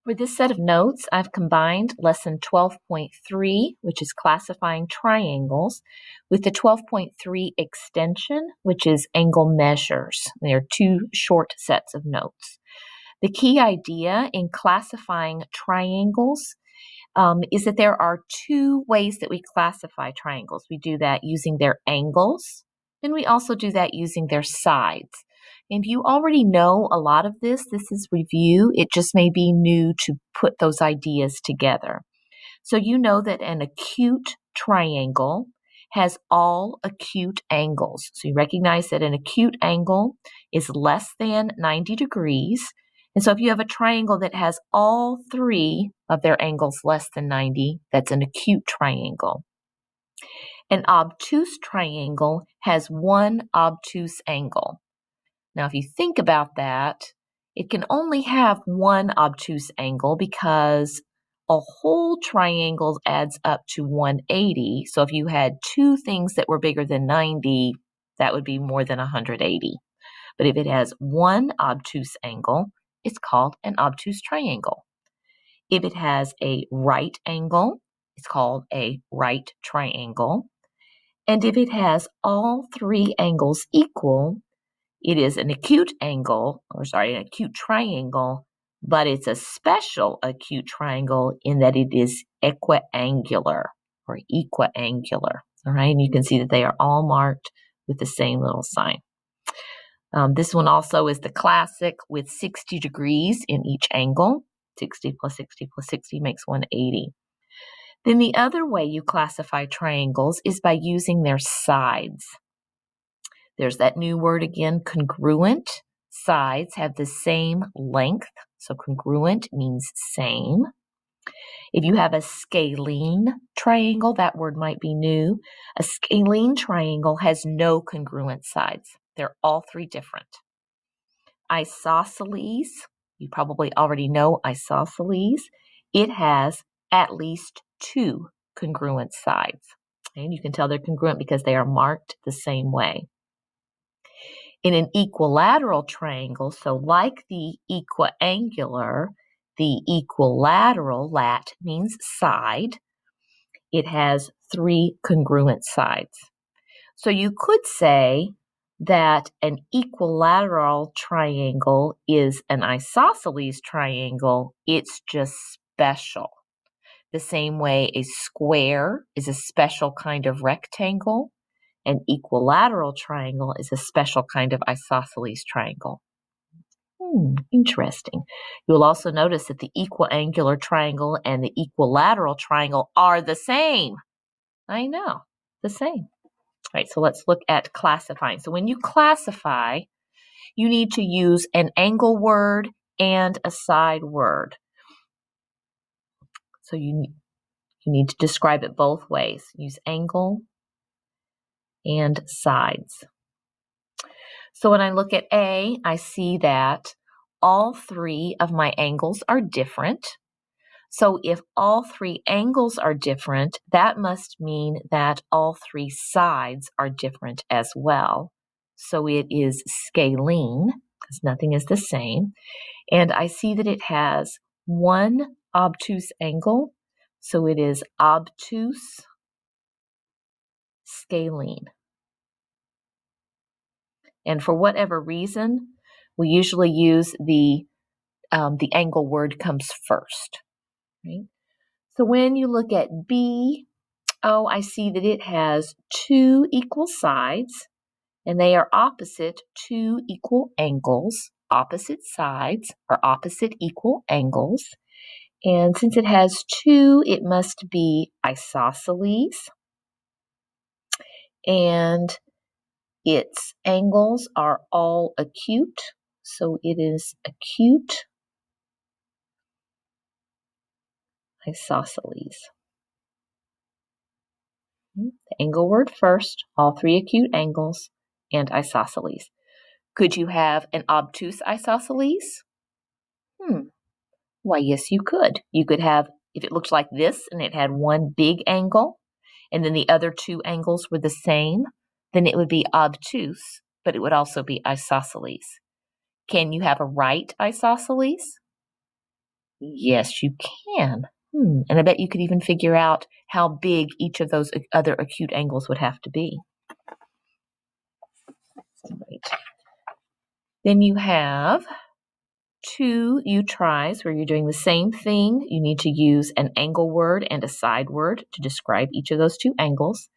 For this set of notes, I've combined Lesson 12.3, which is classifying triangles, with the 12.3 extension, which is angle measures. They are two short sets of notes. The key idea in classifying triangles is that there are two ways that we classify triangles. We do that using their angles, and we also do that using their sides. And you already know a lot of this. This is review. It just may be new to put those ideas together. So you know that an acute triangle has all acute angles. So you recognize that an acute angle is less than 90 degrees. And so if you have a triangle that has all three of their angles less than 90, that's an acute triangle. An obtuse triangle has one obtuse angle. Now, if you think about that, it can only have one obtuse angle because a whole triangle adds up to 180. So if you had two things that were bigger than 90, that would be more than 180. But if it has one obtuse angle, it's called an obtuse triangle. If it has a right angle, it's called a right triangle. And if it has all three angles equal, it is an acute angle, an acute triangle, but it's a special acute triangle in that it is equiangular or equiangular. All right, and you can see that they are all marked with the same little sign. This one also is the classic with 60 degrees in each angle. 60 plus 60 plus 60 makes 180. Then the other way you classify triangles is by using their sides. There's that new word again, congruent. Sides have the same length, so congruent means same. If you have a scalene triangle, that word might be new. A scalene triangle has no congruent sides. They're all three different. Isosceles, you probably already know isosceles. It has at least two congruent sides. And you can tell they're congruent because they are marked the same way. In an equilateral triangle, so like the equiangular, the equilateral, lat means side, it has three congruent sides. So you could say that an equilateral triangle is an isosceles triangle. It's just special. The same way a square is a special kind of rectangle. An equilateral triangle is a special kind of isosceles triangle. Interesting. You'll also notice that the equiangular triangle and the equilateral triangle are the same. I know, the same. All right, so let's look at classifying. So when you classify, you need to use an angle word and a side word. So you need to describe it both ways. Use angle and sides. So when I look at A, I see that all three of my angles are different. So if all three angles are different, that must mean that all three sides are different as well. So it is scalene, because nothing is the same. And I see that it has one obtuse angle, so it is obtuse scalene. And for whatever reason, we usually use the angle word comes first. Right? So when you look at B, I see that it has two equal sides, and they are opposite two equal angles. Opposite sides are opposite equal angles. And since it has two, it must be isosceles. And its angles are all acute, so it is acute isosceles. The angle word first, all three acute angles, and isosceles. Could you have an obtuse isosceles? Why, yes, you could. You could have, if it looked like this and it had one big angle, and then the other two angles were the same, then it would be obtuse, but it would also be isosceles. Can you have a right isosceles? Yes, you can. And I bet you could even figure out how big each of those other acute angles would have to be. Right. Then you have 2 U-tries where you're doing the same thing. You need to use an angle word and a side word to describe each of those 2 angles.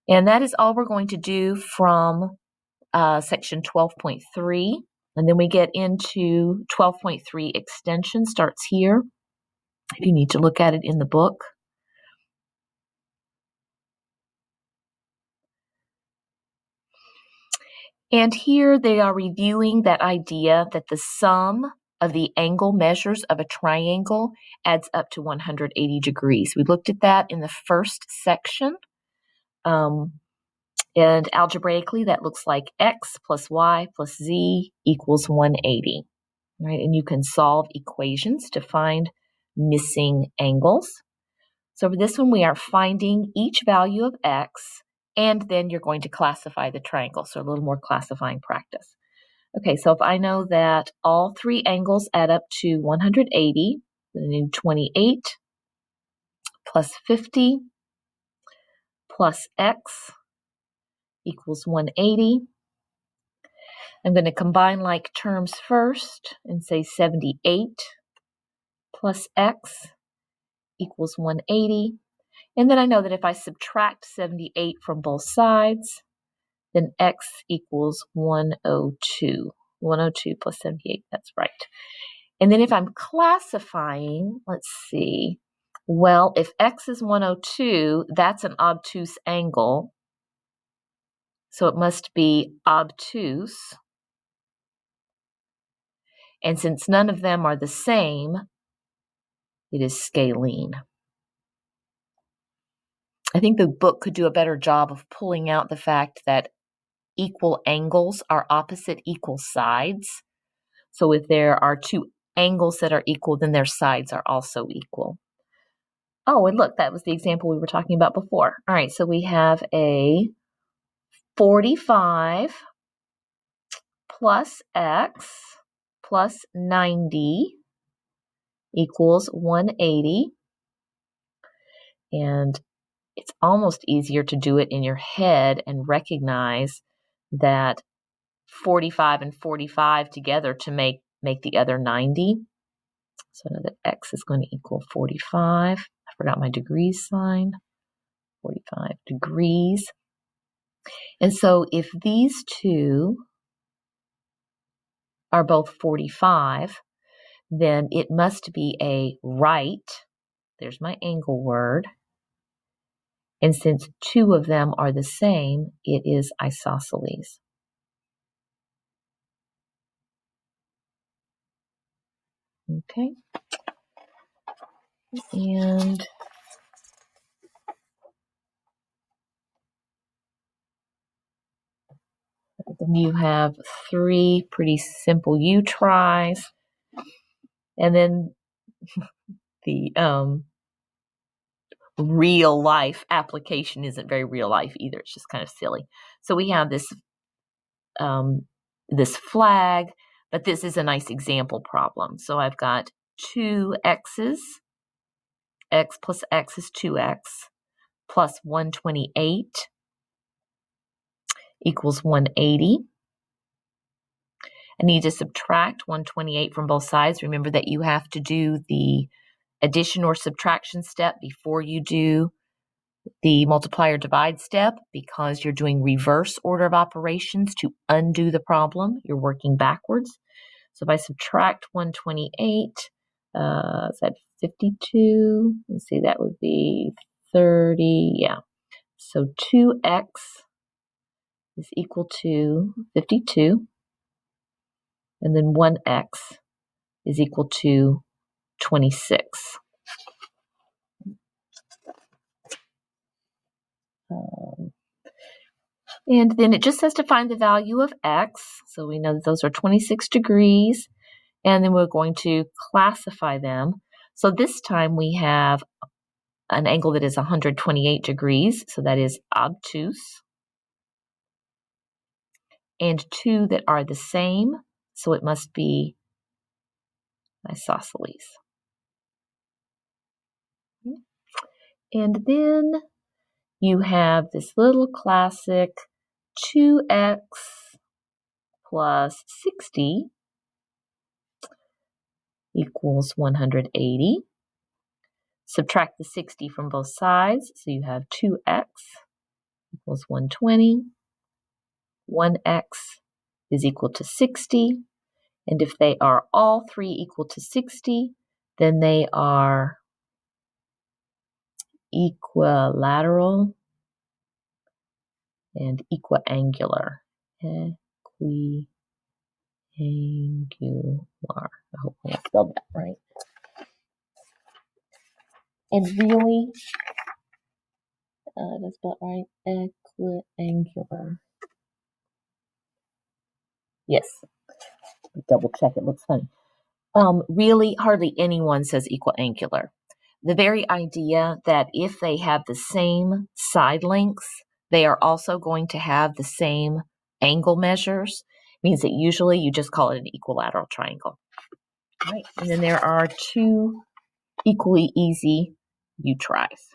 And that is all we're going to do from section 12.3. And then we get into 12.3 extension starts here, if you need to look at it in the book. And here they are reviewing that idea that the sum of the angle measures of a triangle adds up to 180 degrees. We looked at that in the first section. And algebraically, that looks like x plus y plus z equals 180. Right? And you can solve equations to find missing angles. So for this one, we are finding each value of x, and then you're going to classify the triangle. So a little more classifying practice. Okay, so if I know that all 3 angles add up to 180, then I need 28 plus 50 plus x equals 180. I'm going to combine like terms first and say 78 plus x equals 180. And then I know that if I subtract 78 from both sides, then x equals 102. 102 plus 78, that's right. And then if I'm classifying, let's see, well, if x is 102, that's an obtuse angle, so it must be obtuse. And since none of them are the same, it is scalene. I think the book could do a better job of pulling out the fact that equal angles are opposite equal sides. So if there are 2 angles that are equal, then their sides are also equal. Oh, and look, that was the example we were talking about before. All right, so we have a 45 plus x plus 90 equals 180. And it's almost easier to do it in your head and recognize that 45 and 45 together to make the other 90. So I know that x is going to equal 45. I forgot my degrees sign. 45 degrees. And so if these 2 are both 45, then it must be a right. There's my angle word. And since 2 of them are the same, it is isosceles. Okay. And then you have 3 pretty simple U-tries. And then the real life application isn't very real life either. It's just kind of silly. So we have this this flag, but this is a nice example problem. So I've got 2 x's. X plus x is 2x plus 128 equals 180. I need to subtract 128 from both sides. Remember that you have to do the addition or subtraction step before you do the multiply or divide step because you're doing reverse order of operations to undo the problem. You're working backwards. So if I subtract 128, is that 52? Let's see, that would be 30. Yeah. So 2x is equal to 52. And then 1x is equal to 26. And then it just says to find the value of x. So we know that those are 26 degrees. And then we're going to classify them. So this time we have an angle that is 128 degrees. So that is obtuse. And 2 that are the same. So it must be isosceles. And then you have this little classic 2x plus 60 equals 180. Subtract the 60 from both sides, so you have 2x equals 120. 1x is equal to 60. And if they are all three equal to 60, then they are equilateral and equiangular. Equiangular. I hope I spelled that right. And really, that's spelled right. Equiangular. Yes. Double check. It looks funny. Really, hardly anyone says equiangular. The very idea that if they have the same side lengths, they are also going to have the same angle measures means that usually you just call it an equilateral triangle. Right. And then there are two equally easy you tries.